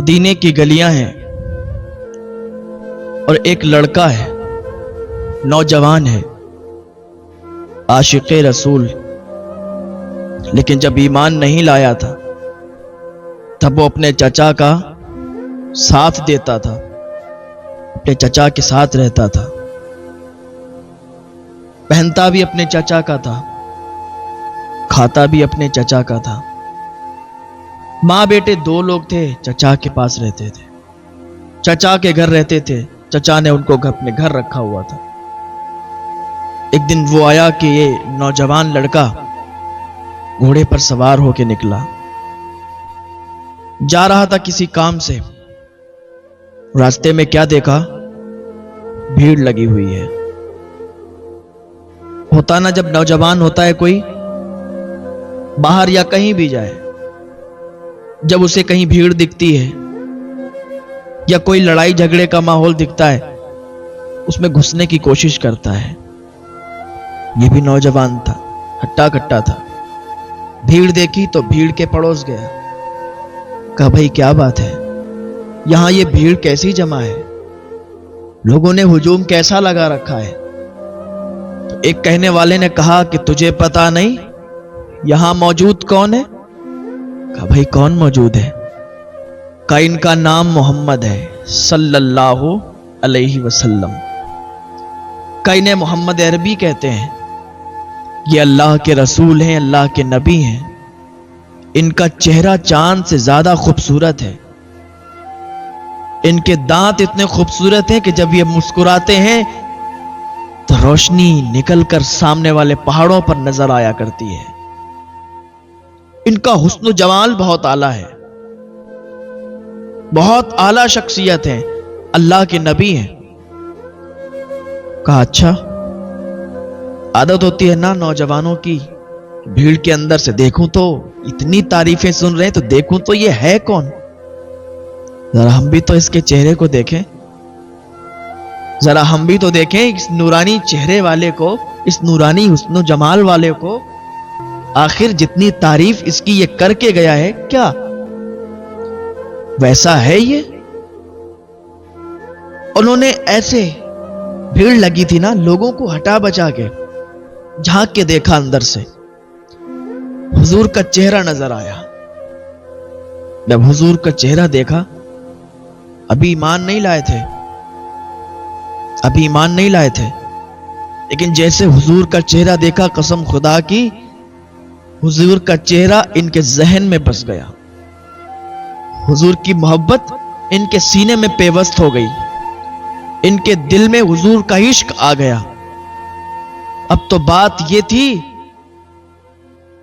مدینے کی گلیاں ہیں اور ایک لڑکا ہے، نوجوان ہے، عاشق رسول، لیکن جب ایمان نہیں لایا تھا تب وہ اپنے چچا کا ساتھ دیتا تھا، اپنے چچا کے ساتھ رہتا تھا، پہنتا بھی اپنے چچا کا تھا، کھاتا بھی اپنے چچا کا تھا۔ ماں بیٹے دو لوگ تھے، چچا کے پاس رہتے تھے، چچا کے گھر رہتے تھے، چچا نے ان کو اپنے گھر رکھا ہوا تھا۔ ایک دن وہ آیا کہ یہ نوجوان لڑکا گھوڑے پر سوار ہو کے نکلا، جا رہا تھا کسی کام سے، راستے میں کیا دیکھا؟ بھیڑ لگی ہوئی ہے۔ ہوتا نا جب نوجوان ہوتا ہے کوئی، باہر یا کہیں بھی جائے، جب اسے کہیں بھیڑ دکھتی ہے یا کوئی لڑائی جھگڑے کا ماحول دکھتا ہے، اس میں گھسنے کی کوشش کرتا ہے۔ یہ بھی نوجوان تھا، ہٹا کٹا تھا، بھیڑ دیکھی تو بھیڑ کے پڑوس گیا، کہا بھائی کیا بات ہے، یہاں یہ بھیڑ کیسی جمع ہے، لوگوں نے ہجوم کیسا لگا رکھا ہے؟ تو ایک کہنے والے نے کہا کہ تجھے پتا نہیں یہاں موجود کون ہے؟ کہا بھائی کون موجود ہے؟ کہا ان کا نام محمد ہے صلی اللہ علیہ وسلم۔ کہا انہیں محمد عربی کہتے ہیں، یہ اللہ کے رسول ہیں، اللہ کے نبی ہیں، ان کا چہرہ چاند سے زیادہ خوبصورت ہے، ان کے دانت اتنے خوبصورت ہیں کہ جب یہ مسکراتے ہیں تو روشنی نکل کر سامنے والے پہاڑوں پر نظر آیا کرتی ہے، ان کا حسن و جمال بہت اعلیٰ ہے، بہت اعلیٰ شخصیت ہے، اللہ کے نبی ہیں۔ کہا اچھا، عادت ہوتی ہے نا نوجوانوں کی، بھیڑ کے اندر سے دیکھوں تو اتنی تعریفیں سن رہے ہیں تو دیکھوں تو یہ ہے کون، ذرا ہم بھی تو اس کے چہرے کو دیکھیں، ذرا ہم بھی تو دیکھیں اس نورانی چہرے والے کو، اس نورانی حسن و جمال والے کو، آخر جتنی تعریف اس کی یہ کر کے گیا ہے کیا ویسا ہے یہ؟ انہوں نے ایسے بھیڑ لگی تھی نا، لوگوں کو ہٹا بچا کے جھانک کے دیکھا، اندر سے حضور کا چہرہ نظر آیا۔ جب حضور کا چہرہ دیکھا، ابھی ایمان نہیں لائے تھے، ابھی ایمان نہیں لائے تھے، لیکن جیسے حضور کا چہرہ دیکھا، قسم خدا کی حضور کا چہرہ ان کے ذہن میں بس گیا، حضور کی محبت ان کے سینے میں پیوست ہو گئی، ان کے دل میں حضور کا عشق آ گیا۔ اب تو بات یہ تھی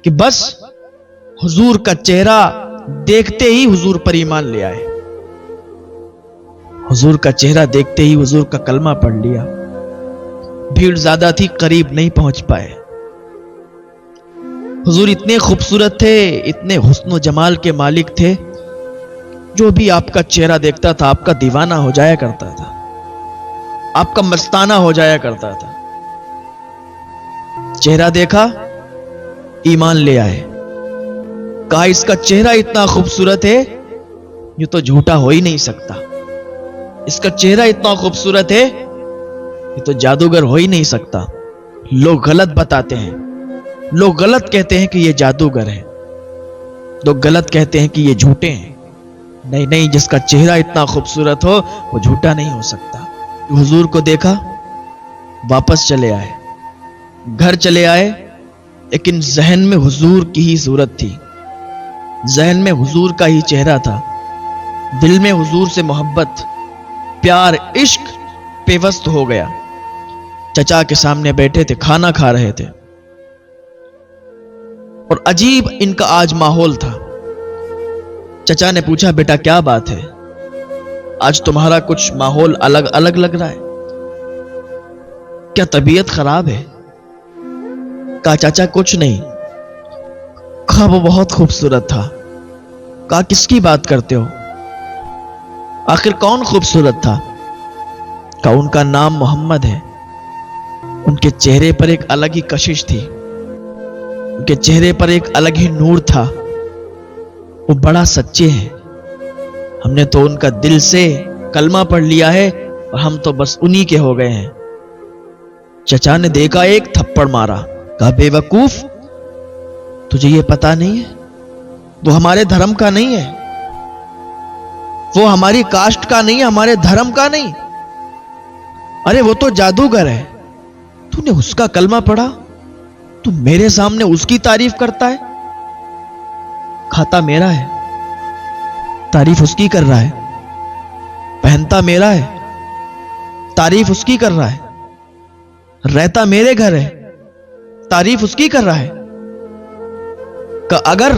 کہ بس حضور کا چہرہ دیکھتے ہی حضور پر ایمان لے آئے، حضور کا چہرہ دیکھتے ہی حضور کا کلمہ پڑھ لیا۔ بھیڑ زیادہ تھی، قریب نہیں پہنچ پائے۔ حضور اتنے خوبصورت تھے، اتنے حسن و جمال کے مالک تھے، جو بھی آپ کا چہرہ دیکھتا تھا آپ کا دیوانہ ہو جایا کرتا تھا، آپ کا مستانہ ہو جایا کرتا تھا۔ چہرہ دیکھا، ایمان لے آئے، کہا اس کا چہرہ اتنا خوبصورت ہے یہ تو جھوٹا ہو ہی نہیں سکتا، اس کا چہرہ اتنا خوبصورت ہے یہ تو جادوگر ہو ہی نہیں سکتا۔ لوگ غلط بتاتے ہیں، لوگ غلط کہتے ہیں کہ یہ جادوگر ہے، لوگ غلط کہتے ہیں کہ یہ جھوٹے ہیں۔ نہیں نہیں، جس کا چہرہ اتنا خوبصورت ہو وہ جھوٹا نہیں ہو سکتا۔ حضور کو دیکھا، واپس چلے آئے، گھر چلے آئے، لیکن ذہن میں حضور کی ہی صورت تھی، ذہن میں حضور کا ہی چہرہ تھا، دل میں حضور سے محبت، پیار، عشق پیوست ہو گیا۔ چچا کے سامنے بیٹھے تھے، کھانا کھا رہے تھے، اور عجیب ان کا آج ماحول تھا۔ چچا نے پوچھا بیٹا کیا بات ہے، آج تمہارا کچھ ماحول الگ الگ لگ رہا ہے، کیا طبیعت خراب ہے؟ کہا چاچا کچھ نہیں۔ کہا وہ بہت خوبصورت تھا۔ کہا کس کی بات کرتے ہو، آخر کون خوبصورت تھا؟ کہا ان کا نام محمد ہے، ان کے چہرے پر ایک الگ ہی کشش تھی، ان کے چہرے پر ایک الگ ہی نور تھا، وہ بڑا سچے ہیں، ہم نے تو ان کا دل سے کلمہ پڑھ لیا ہے اور ہم تو بس انہی کے ہو گئے ہیں۔ چچا نے دیکھا، ایک تھپڑ مارا، کہا بے وقوف، تجھے یہ پتا نہیں ہے وہ ہمارے دھرم کا نہیں ہے، وہ ہماری کاسٹ کا نہیں ہے، ہمارے دھرم کا نہیں۔ ارے وہ تو جادوگر ہے، تو نے اس کا کلمہ پڑھا، تو میرے سامنے اس کی تعریف کرتا ہے؟ کھاتا میرا ہے، تعریف اس کی کر رہا ہے، پہنتا میرا ہے، تعریف اس کی کر رہا ہے، رہتا میرے گھر ہے، تعریف اس کی کر رہا ہے۔ کہ اگر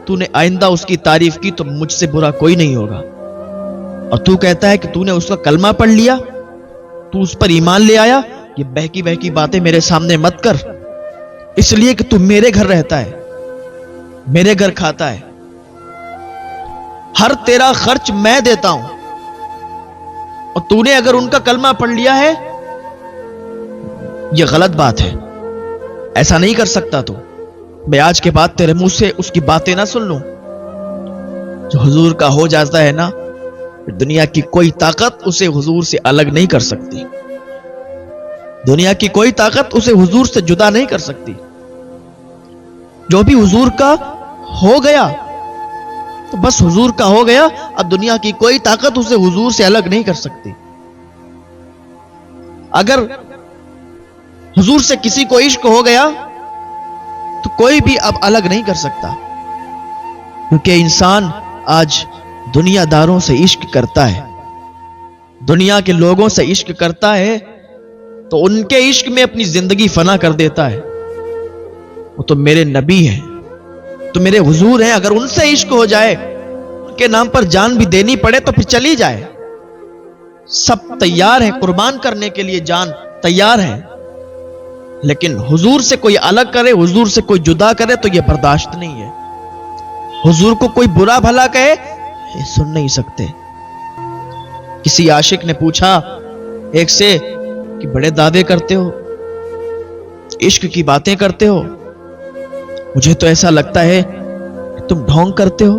تو نے آئندہ اس کی تعریف کی تو مجھ سے برا کوئی نہیں ہوگا، اور تو کہتا ہے کہ تو نے اس کا کلمہ پڑھ لیا، تو اس پر ایمان لے آیا، یہ بہکی بہکی باتیں میرے سامنے مت کر، اس لیے کہ تو میرے گھر رہتا ہے، میرے گھر کھاتا ہے، ہر تیرا خرچ میں دیتا ہوں، اور تو نے اگر ان کا کلمہ پڑھ لیا ہے، یہ غلط بات ہے، ایسا نہیں کر سکتا تو۔ میں آج کے بعد تیرے منہ سے اس کی باتیں نہ سن لوں۔ جو حضور کا ہو جاتا ہے نا، دنیا کی کوئی طاقت اسے حضور سے الگ نہیں کر سکتی، دنیا کی کوئی طاقت اسے حضور سے جدا نہیں کر سکتی۔ جو بھی حضور کا ہو گیا تو بس حضور کا ہو گیا، اب دنیا کی کوئی طاقت اسے حضور سے الگ نہیں کر سکتی۔ اگر حضور سے کسی کو عشق ہو گیا تو کوئی بھی اب الگ نہیں کر سکتا، کیونکہ انسان آج دنیا داروں سے عشق کرتا ہے، دنیا کے لوگوں سے عشق کرتا ہے تو ان کے عشق میں اپنی زندگی فنا کر دیتا ہے۔ وہ تو میرے نبی ہیں، تو میرے حضور ہیں، اگر ان سے عشق ہو جائے، ان کے نام پر جان بھی دینی پڑے تو پھر چلی جائے، سب تیار ہیں قربان کرنے کے لیے، جان تیار ہے، لیکن حضور سے کوئی الگ کرے، حضور سے کوئی جدا کرے تو یہ برداشت نہیں ہے۔ حضور کو کوئی برا بھلا کہے، یہ سن نہیں سکتے۔ کسی عاشق نے پوچھا ایک سے کہ بڑے دعوے کرتے ہو، عشق کی باتیں کرتے ہو، مجھے تو ایسا لگتا ہے کہ تم ڈھونگ کرتے ہو،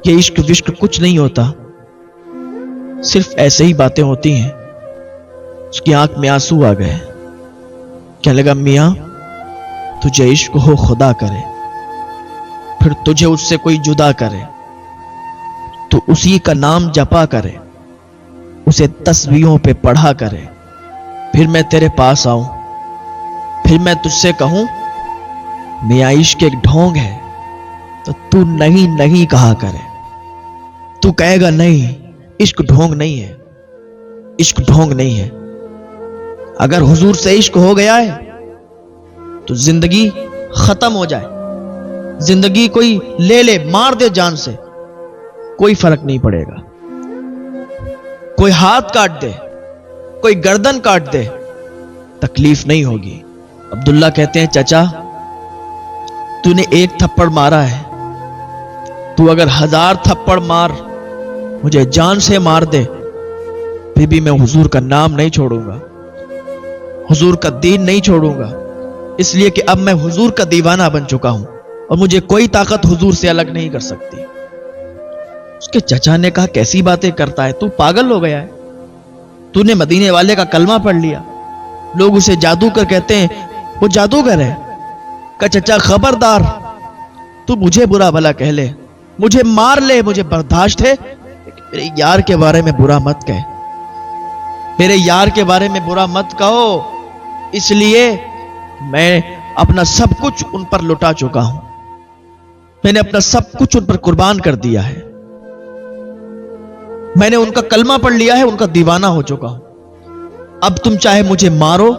یہ عشق وشق کچھ نہیں ہوتا، صرف ایسے ہی باتیں ہوتی ہیں۔ اس کی آنکھ میں آنسو آ گئے، کہنے لگا میاں تجھے عشق ہو خدا کرے، پھر تجھے اس سے کوئی جدا کرے تو اسی کا نام جپا کرے، اسے تسبیحوں پہ پڑھا کرے، پھر میں تیرے پاس آؤں، پھر میں تجھ سے کہوں میاں عشق ایک ڈھونگ ہے، تو تو نہیں نہیں کہا کرے، تو کہے گا نہیں عشق ڈھونگ نہیں ہے، عشق ڈھونگ نہیں ہے۔ اگر حضور سے عشق ہو گیا ہے تو زندگی ختم ہو جائے، زندگی کوئی لے لے، مار دے جان سے، کوئی فرق نہیں پڑے گا، کوئی ہاتھ کاٹ دے، کوئی گردن کاٹ دے، تکلیف نہیں ہوگی۔ عبداللہ کہتے ہیں چچا تو نے ایک تھپڑ مارا ہے، تو اگر 1000 تھپڑ مار، مجھے جان سے مار دے، پھر بھی میں حضور کا نام نہیں چھوڑوں گا، حضور کا دین نہیں چھوڑوں گا، اس لیے کہ اب میں حضور کا دیوانہ بن چکا ہوں اور مجھے کوئی طاقت حضور سے الگ نہیں کر سکتی۔ اس کے چچا نے کہا کیسی باتیں کرتا ہے، تو پاگل ہو گیا ہے، تو نے مدینے والے کا کلمہ پڑھ لیا، لوگ اسے جادوگر کہتے ہیں، وہ جادوگر ہے۔ کہ چچا خبردار، تو مجھے برا بھلا کہہ لے، مجھے مار لے، مجھے برداشت ہے، لیکن میرے یار کے بارے میں برا مت کہے، میرے یار کے بارے میں برا مت کہو، اس لیے میں اپنا سب کچھ ان پر لٹا چکا ہوں، میں نے اپنا سب کچھ ان پر قربان کر دیا ہے، میں نے ان کا کلمہ پڑھ لیا ہے، ان کا دیوانہ ہو چکا ہوں، اب تم چاہے مجھے مارو،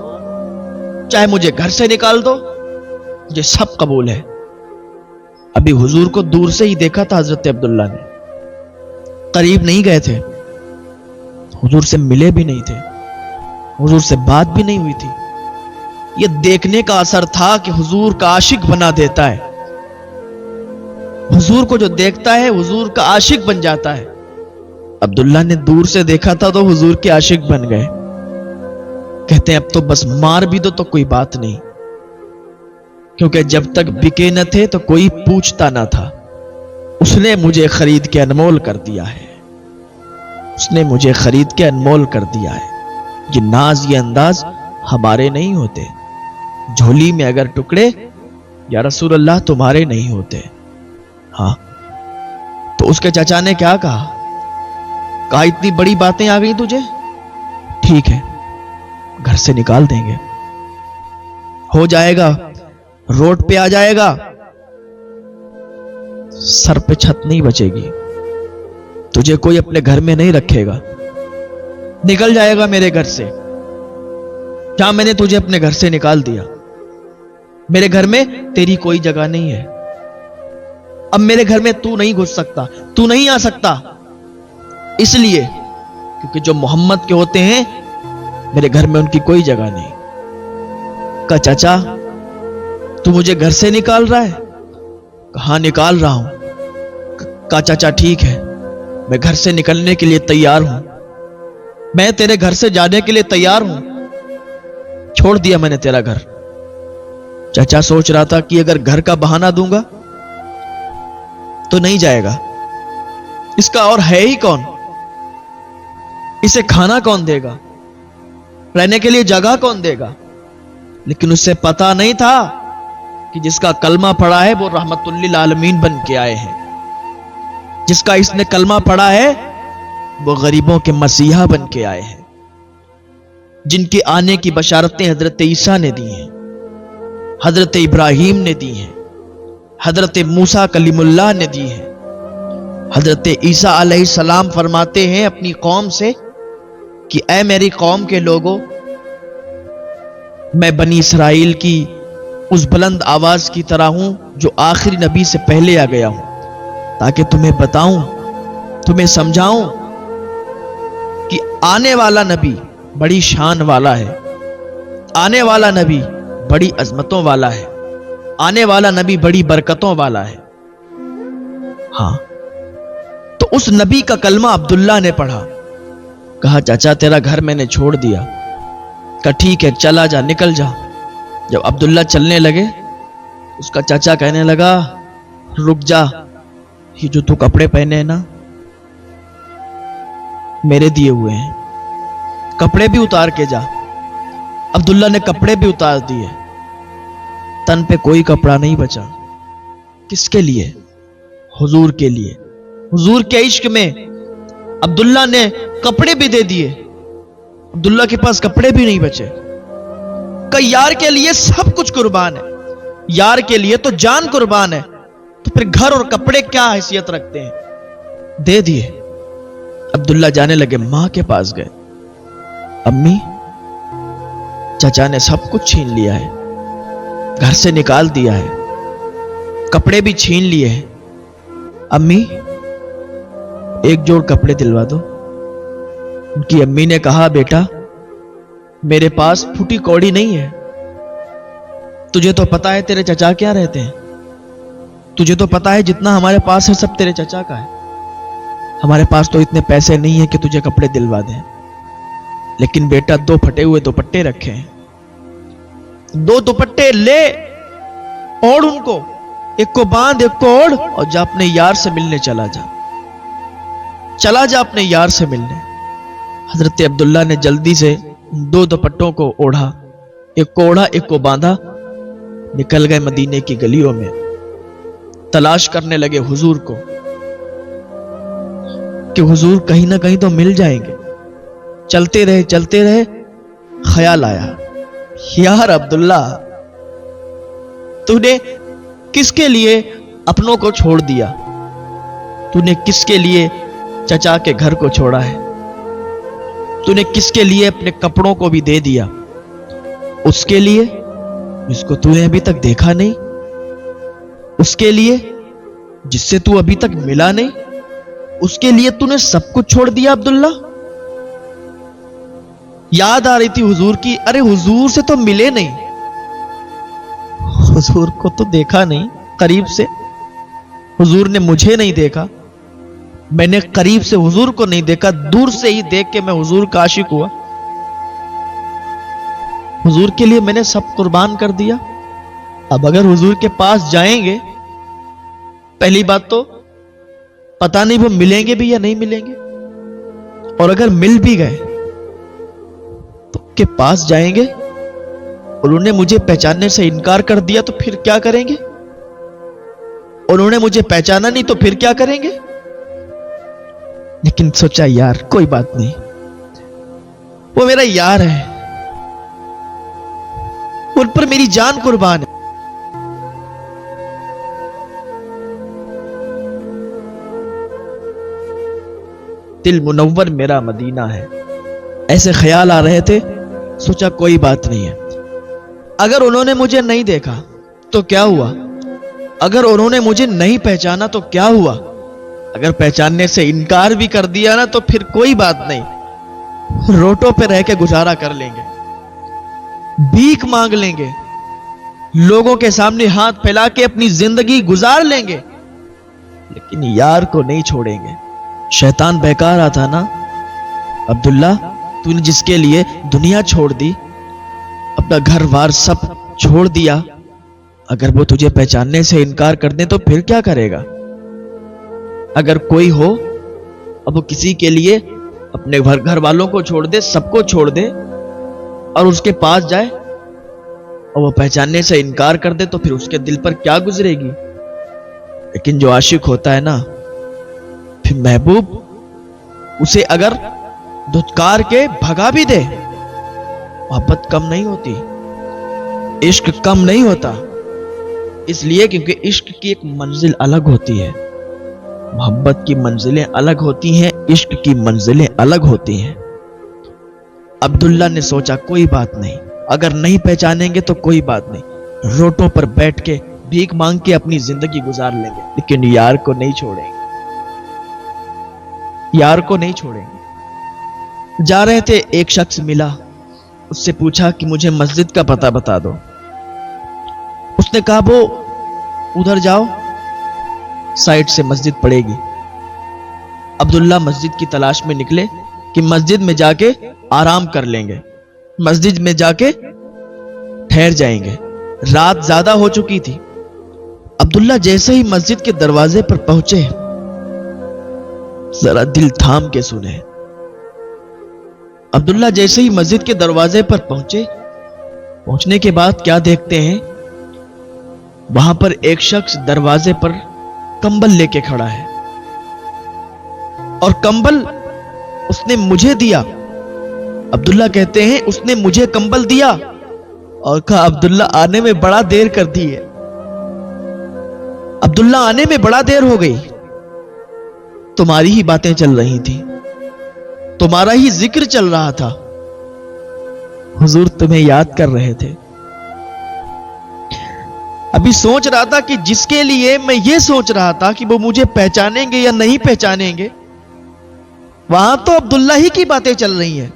چاہے مجھے گھر سے نکال دو، مجھے سب قبول ہے۔ ابھی حضور کو دور سے ہی دیکھا تھا حضرت عبداللہ نے، قریب نہیں گئے تھے، حضور سے ملے بھی نہیں تھے، حضور سے بات بھی نہیں ہوئی تھی، یہ دیکھنے کا اثر تھا کہ حضور کا عاشق بنا دیتا ہے، حضور کو جو دیکھتا ہے حضور کا عاشق بن جاتا ہے۔ عبداللہ نے دور سے دیکھا تھا تو حضور کے عاشق بن گئے، کہتے ہیں اب تو بس مار بھی دو تو کوئی بات نہیں، کیونکہ جب تک بکے نہ تھے تو کوئی پوچھتا نہ تھا، اس نے مجھے خرید کے انمول کر دیا ہے۔ اس نے مجھے خرید کے انمول کر دیا ہے. یہ ناز یہ انداز ہمارے نہیں ہوتے. جھولی میں اگر ٹکڑے یا رسول اللہ تمہارے نہیں ہوتے. ہاں تو اس کے چچا نے کیا کہا؟ کہا اتنی بڑی باتیں آ گئی تجھے، ٹھیک ہے گھر سے نکال دیں گے، ہو جائے گا، روڈ پہ آ جائے گا، سر پہ چھت نہیں بچے گی، تجھے کوئی اپنے گھر میں نہیں رکھے گا، نکل جائے گا میرے گھر سے. کیا میں نے تجھے اپنے گھر سے نکال دیا؟ میرے گھر میں تیری کوئی جگہ نہیں ہے. اب میرے گھر میں تو نہیں گھس سکتا، تو نہیں آ سکتا، اس لیے کیونکہ جو محمد کے ہوتے ہیں میرے گھر میں ان کی کوئی جگہ نہیں. کہا چچا تو مجھے گھر سے نکال رہا ہے؟ کہاں نکال رہا ہوں. کہا چچا ٹھیک ہے میں گھر سے نکلنے کے لیے تیار ہوں، میں تیرے گھر سے جانے کے لیے تیار ہوں، چھوڑ دیا میں نے تیرا گھر. چچا سوچ رہا تھا کہ اگر گھر کا بہانہ دوں گا تو نہیں جائے گا، اس کا اور ہے ہی کون، اسے کھانا کون دے گا، رہنے کے لیے جگہ کون دے گا. لیکن اسے پتا نہیں تھا کہ جس کا کلمہ پڑھا ہے وہ رحمت للعالمین بن کے آئے ہیں. جس کا اس نے کلمہ پڑھا ہے وہ غریبوں کے مسیحا بن کے آئے ہیں. جن کے آنے کی بشارتیں حضرت عیسیٰ نے دی ہیں، حضرت ابراہیم نے دی ہیں، حضرت موسیٰ کلیم اللہ نے دی ہیں. حضرت عیسیٰ علیہ السلام فرماتے ہیں اپنی قوم سے کہ اے میری قوم کے لوگوں، میں بنی اسرائیل کی اس بلند آواز کی طرح ہوں جو آخری نبی سے پہلے آ گیا ہوں، تاکہ تمہیں بتاؤں، تمہیں سمجھاؤں کہ آنے والا نبی بڑی شان والا ہے، آنے والا نبی بڑی عظمتوں والا ہے، آنے والا نبی بڑی برکتوں والا ہے. ہاں تو اس نبی کا کلمہ عبداللہ نے پڑھا. کہا چچا تیرا گھر میں نے چھوڑ دیا. کہا ٹھیک ہے چلا جا، نکل جا. جب عبداللہ چلنے لگے اس کا چچا کہنے لگا رک جا، یہ جو تو کپڑے پہنے ہیں نا میرے دیے ہوئے ہیں، کپڑے بھی اتار کے جا. عبداللہ نے کپڑے بھی اتار دیے، تن پہ کوئی کپڑا نہیں بچا. کس کے لیے؟ حضور کے لیے. حضور کے عشق میں عبداللہ نے کپڑے بھی دے دیے، عبداللہ کے پاس کپڑے بھی نہیں بچے. کہ یار کے لیے سب کچھ قربان ہے، یار کے لیے تو جان قربان ہے، تو پھر گھر اور کپڑے کیا حیثیت رکھتے ہیں. دے دیے. عبداللہ جانے لگے، ماں کے پاس گئے. امی چچا نے سب کچھ چھین لیا ہے، گھر سے نکال دیا ہے، کپڑے بھی چھین لیے ہیں. امی ایک جوڑ کپڑے دلوا دو. ان کی امی نے کہا بیٹا میرے پاس پھوٹی کوڑی نہیں ہے، تجھے تو پتا ہے تیرے چچا کیا رہتے ہیں، تجھے تو پتا ہے جتنا ہمارے پاس ہے سب تیرے چچا کا ہے، ہمارے پاس تو اتنے پیسے نہیں ہیں کہ تجھے کپڑے دلوا دیں. لیکن بیٹا 2 پھٹے ہوئے دوپٹے رکھے ہیں، 2 دوپٹے لے، اوڑھ ان کو، ایک کو باندھ ایک کو اوڑھ، اور جا اپنے یار سے ملنے چلا جا، چلا جا اپنے یار سے ملنے. حضرت عبداللہ نے جلدی سے 2 دوپٹوں کو اوڑھا، ایک کو اوڑھا ایک کو باندھا، نکل گئے مدینے کی گلیوں میں. تلاش کرنے لگے حضور کو کہ حضور کہیں نہ کہیں تو مل جائیں گے. چلتے رہے، خیال آیا یار عبداللہ تو نے کس کے لیے اپنوں کو چھوڑ دیا، تو نے کس کے لیے چچا کے گھر کو چھوڑا ہے، تو نے کس کے لیے اپنے کپڑوں کو بھی دے دیا؟ اس کے لیے جس کو تو نے ابھی تک دیکھا نہیں، اس کے لیے جس سے تو ابھی تک ملا نہیں، اس کے لیے تو نے سب کچھ چھوڑ دیا عبداللہ. یاد آ رہی تھی حضور کی، ارے حضور سے تو ملے نہیں، حضور کو تو دیکھا نہیں قریب سے، حضور نے مجھے نہیں دیکھا، میں نے قریب سے حضور کو نہیں دیکھا، دور سے ہی دیکھ کے میں حضور کا عاشق ہوا. حضور کے لیے میں نے سب قربان کر دیا. اب اگر حضور کے پاس جائیں گے، پہلی بات تو پتہ نہیں وہ ملیں گے بھی یا نہیں ملیں گے، اور اگر مل بھی گئے تو کے پاس جائیں گے اور انہیں مجھے پہچاننے سے انکار کر دیا تو پھر کیا کریں گے؟ انہوں نے مجھے پہچانا نہیں تو پھر کیا کریں گے؟ لیکن سوچا یار کوئی بات نہیں، وہ میرا یار ہے، ان پر میری جان قربان ہے۔ دل منور میرا مدینہ ہے، ایسے خیال آ رہے تھے، سوچا کوئی بات نہیں ہے، اگر انہوں نے مجھے نہیں دیکھا تو کیا ہوا، اگر انہوں نے مجھے نہیں پہچانا تو کیا ہوا، اگر پہچاننے سے انکار بھی کر دیا نا تو پھر کوئی بات نہیں، روٹوں پہ رہ کے گزارا کر لیں گے، بھیک مانگ لیں گے، لوگوں کے سامنے ہاتھ پھیلا کے اپنی زندگی گزار لیں گے، لیکن یار کو نہیں چھوڑیں گے۔ شیطان بہکا رہا تھا نا، عبداللہ تو نے جس کے لیے دنیا چھوڑ دی، اپنا گھر بار سب چھوڑ دیا، اگر وہ تجھے پہچاننے سے انکار کر دیں تو پھر کیا کرے گا؟ اگر کوئی ہو اب وہ کسی کے لیے اپنے گھر والوں کو چھوڑ دے، سب کو چھوڑ دے اور اس کے پاس جائے اور وہ پہچاننے سے انکار کر دے تو پھر اس کے دل پر کیا گزرے گی؟ لیکن جو عاشق ہوتا ہے نا، پھر محبوب اسے اگر دھتکار کے بھگا بھی دے، محبت کم نہیں ہوتی، عشق کم نہیں ہوتا، اس لیے کیونکہ عشق کی ایک منزل الگ ہوتی ہے، محبت کی منزلیں الگ ہوتی ہیں، عشق کی منزلیں الگ ہوتی ہیں۔ عبداللہ نے سوچا کوئی بات نہیں، اگر نہیں پہچانیں گے تو کوئی بات نہیں، روٹوں پر بیٹھ کے بھیک مانگ کے اپنی زندگی گزار لیں گے، لیکن یار کو نہیں چھوڑیں گے، یار کو نہیں چھوڑیں گے۔ جا رہے تھے، ایک شخص ملا، اس سے پوچھا کہ مجھے مسجد کا پتہ بتا دو۔ اس نے کہا وہ ادھر جاؤ، سائٹ سے مسجد پڑے گی۔ عبداللہ مسجد کی تلاش میں نکلے کہ مسجد میں جا کے آرام کر لیں گے، مسجد میں جا کے ٹھہر جائیں گے، رات زیادہ ہو چکی تھی۔ عبداللہ جیسے ہی مسجد کے دروازے پر پہنچے، ذرا دل تھام کے سنے، عبداللہ جیسے ہی مسجد کے دروازے پر پہنچنے کے بعد کیا دیکھتے ہیں؟ وہاں پر ایک شخص دروازے پر کمبل لے کے کھڑا ہے، اور کمبل اس نے مجھے دیا۔ عبداللہ کہتے ہیں اس نے مجھے کمبل دیا اور کہا عبداللہ آنے میں بڑا دیر کر دی ہے، عبداللہ آنے میں بڑا دیر ہو گئی، تمہاری ہی باتیں چل رہی تھی، تمہارا ہی ذکر چل رہا تھا، حضور تمہیں یاد کر رہے تھے، ابھی سوچ رہا تھا کہ جس کے لیے میں یہ سوچ رہا تھا کہ وہ مجھے پہچانیں گے یا نہیں پہچانیں گے، وہاں تو عبداللہ ہی کی باتیں چل رہی ہیں،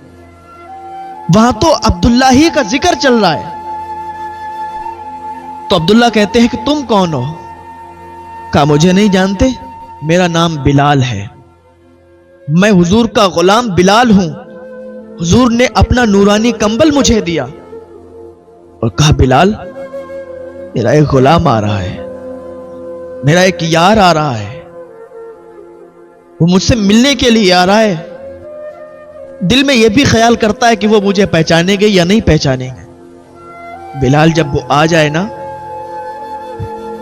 وہاں تو عبداللہ ہی کا ذکر چل رہا ہے۔ تو عبداللہ کہتے ہیں کہ تم کون ہو؟ کہا مجھے نہیں جانتے، میرا نام بلال ہے، میں حضور کا غلام بلال ہوں، حضور نے اپنا نورانی کمبل مجھے دیا، اور کہا بلال میرا ایک غلام آ رہا ہے، میرا ایک یار آ رہا ہے، وہ مجھ سے ملنے کے لیے آ رہا ہے، دل میں یہ بھی خیال کرتا ہے کہ وہ مجھے پہچانیں گے یا نہیں پہچانیں گے۔ بلال جب وہ آ جائے نا،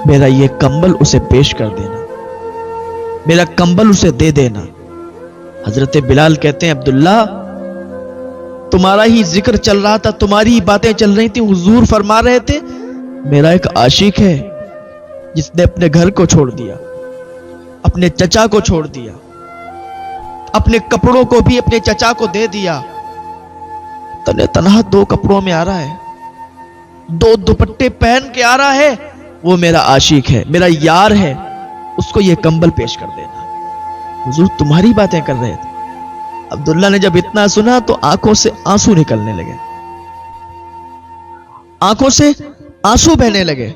میرا یہ کمبل اسے پیش کر دینا، میرا کمبل اسے دے دینا۔ حضرت بلال کہتے ہیں عبداللہ تمہارا ہی ذکر چل رہا تھا، تمہاری ہی باتیں چل رہی تھیں، حضور فرما رہے تھے میرا ایک عاشق ہے جس نے اپنے گھر کو چھوڑ دیا، اپنے چچا کو چھوڑ دیا، اپنے کپڑوں کو بھی اپنے چچا کو دے دیا، تنے تنہا 2 کپڑوں میں آ رہا ہے، 2 دوپٹے پہن کے آ رہا ہے، وہ میرا عاشق ہے، میرا یار ہے، اس کو یہ کمبل پیش کر دینا۔ حضور تمہاری باتیں کر رہے تھے۔ عبداللہ نے جب اتنا سنا تو آنکھوں سے آنسو نکلنے لگے، آنکھوں سے آنسو بہنے لگے۔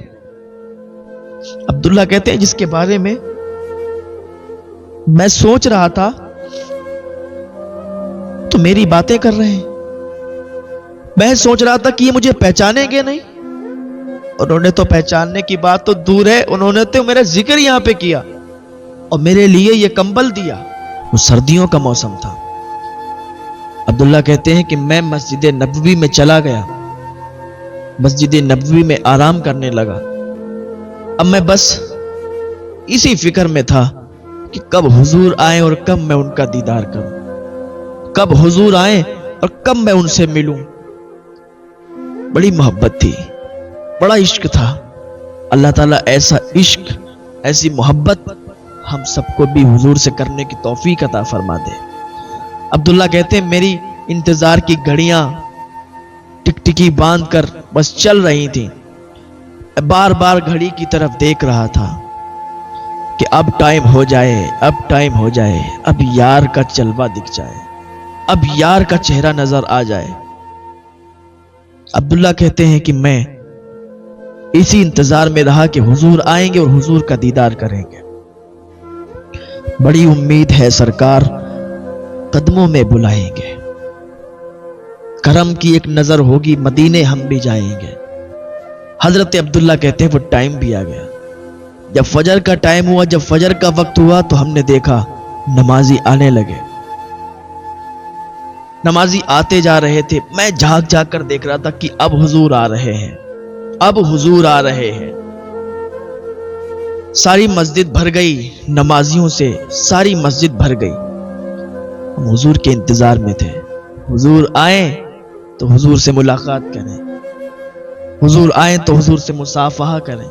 عبداللہ کہتے ہیں جس کے بارے میں میں سوچ رہا تھا تو میری باتیں کر رہے ہیں، میں سوچ رہا تھا کہ یہ مجھے پہچانیں گے نہیں، انہوں نے تو پہچاننے کی بات تو دور ہے، انہوں نے تو میرا ذکر یہاں پہ کیا اور میرے لیے یہ کمبل دیا۔ وہ سردیوں کا موسم تھا، عبداللہ کہتے ہیں کہ میں مسجد نبوی میں چلا گیا، مسجد نبوی میں آرام کرنے لگا۔ اب میں بس اسی فکر میں تھا کہ کب حضور آئیں اور کب میں ان کا دیدار کروں، کب حضور آئیں اور کب میں ان سے ملوں۔ بڑی محبت تھی، بڑا عشق تھا۔ اللہ تعالیٰ ایسا عشق، ایسی محبت ہم سب کو بھی حضور سے کرنے کی توفیق عطا فرما دے۔ عبداللہ کہتے ہیں میری انتظار کی گھڑیاں ٹک ٹکی باندھ کر بس چل رہی تھیں، بار بار گھڑی کی طرف دیکھ رہا تھا کہ اب ٹائم ہو جائے، اب ٹائم ہو جائے، اب یار کا جلوہ دکھ جائے، اب یار کا چہرہ نظر آ جائے۔ عبداللہ کہتے ہیں کہ میں اسی انتظار میں رہا کہ حضور آئیں گے اور حضور کا دیدار کریں گے۔ بڑی امید ہے سرکار قدموں میں بلائیں گے، کرم کی ایک نظر ہوگی مدینے ہم بھی جائیں گے۔ حضرت عبداللہ کہتے ہیں وہ ٹائم بھی آ گیا۔ جب فجر کا ٹائم ہوا، جب فجر کا وقت ہوا تو ہم نے دیکھا نمازی آنے لگے، نمازی آتے جا رہے تھے۔ میں جھاگ جھاگ کر دیکھ رہا تھا کہ اب حضور آ رہے ہیں، اب حضور آ رہے ہیں۔ ساری مسجد بھر گئی نمازیوں سے، ساری مسجد بھر گئی۔ ہم حضور کے انتظار میں تھے، حضور آئیں تو حضور سے ملاقات کریں، حضور آئیں تو حضور سے مصافحہ کریں،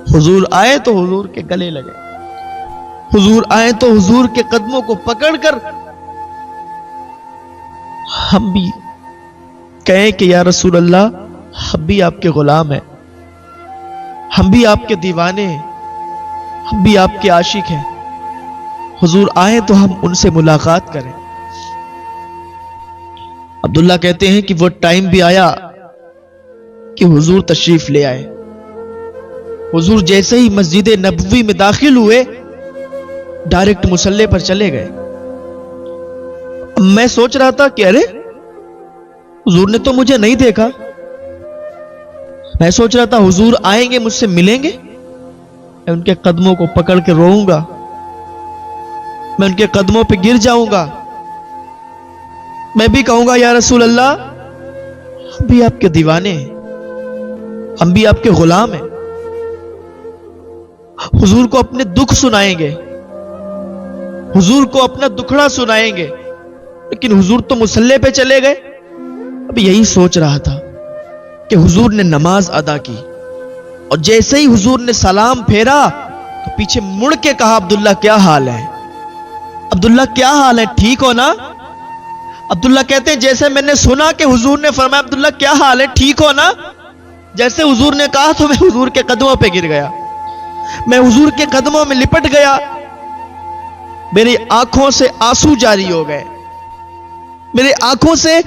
حضور آئے تو حضور کے گلے لگے، حضور آئے تو حضور کے قدموں کو پکڑ کر ہم بھی کہیں کہ یا رسول اللہ ہم بھی آپ کے غلام ہیں، ہم بھی آپ کے دیوانے ہیں، ہم بھی آپ کے عاشق ہیں، حضور آئے تو ہم ان سے ملاقات کریں۔ عبداللہ کہتے ہیں کہ وہ ٹائم بھی آیا کہ حضور تشریف لے آئے۔ حضور جیسے ہی مسجد نبوی میں داخل ہوئے ڈائریکٹ مصلی پر چلے گئے۔ میں سوچ رہا تھا کہ ارے حضور نے تو مجھے نہیں دیکھا، میں سوچ رہا تھا حضور آئیں گے مجھ سے ملیں گے، میں ان کے قدموں کو پکڑ کے روؤں گا، میں ان کے قدموں پہ گر جاؤں گا، میں بھی کہوں گا یا رسول اللہ ہم بھی آپ کے دیوانے ہیں، ہم بھی آپ کے غلام ہیں۔ حضور کو اپنے دکھ سنائیں گے، حضور کو اپنا دکھڑا سنائیں گے، لیکن حضور تو مصلی پہ چلے گئے۔ اب یہی سوچ رہا تھا کہ حضور نے نماز ادا کی اور جیسے ہی حضور نے سلام پھیرا تو پیچھے مڑ کے کہا عبداللہ کیا حال ہے، عبداللہ کیا حال ہے، ٹھیک ہو نا؟ عبداللہ کہتے ہیں جیسے میں نے سنا کہ حضور نے فرمایا عبداللہ کیا حال ہے، ٹھیک ہو نا، جیسے حضور نے کہا تو میں حضور کے قدموں پہ گر گیا، میں حضور کے قدموں میں لپٹ گیا، میری آنکھوں سے آنسو جاری ہو گئے، میری آنکھوں سے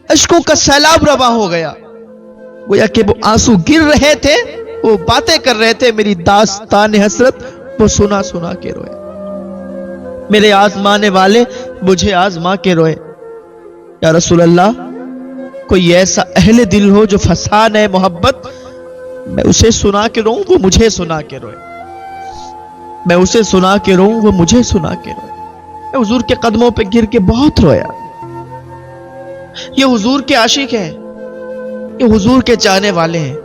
اشکوں کا سیلاب رواں ہو گیا، گویا کہ وہ آنسو گر رہے تھے، وہ باتیں کر رہے تھے، میری داستان حسرت وہ سنا سنا کے روئے، میرے آزمانے والے مجھے آزما کے روئے۔ یا رسول اللہ کوئی ایسا اہل دل ہو جو فسان ہے محبت، میں اسے سنا کے روؤں وہ مجھے سنا کے روئے، میں اسے سنا کے روؤں وہ مجھے سنا کے روئے۔ میں حضور کے قدموں پہ گر کے بہت رویا۔ یہ حضور کے عاشق ہیں، یہ حضور کے چاہنے والے ہیں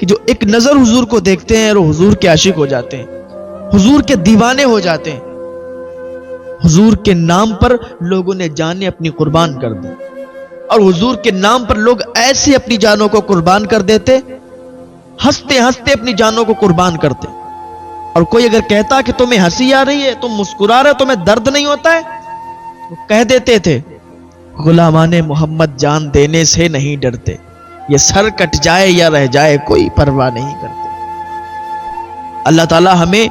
کہ جو ایک نظر حضور کو دیکھتے ہیں اور حضور کے عاشق ہو جاتے ہیں، حضور کے دیوانے ہو جاتے ہیں۔ حضور کے نام پر لوگوں نے جانیں اپنی قربان کر دی، اور حضور کے نام پر لوگ ایسے اپنی جانوں کو قربان کر دیتے، ہنستے ہنستے اپنی جانوں کو قربان کرتے۔ اور کوئی اگر کہتا کہ تمہیں ہنسی آ رہی ہے، تم مسکرا رہے، تمہیں درد نہیں ہوتا ہے، وہ کہہ دیتے تھے غلامان محمد جان دینے سے نہیں ڈرتے، یہ سر کٹ جائے یا رہ جائے کوئی پرواہ نہیں کرتے۔ اللہ تعالی ہمیں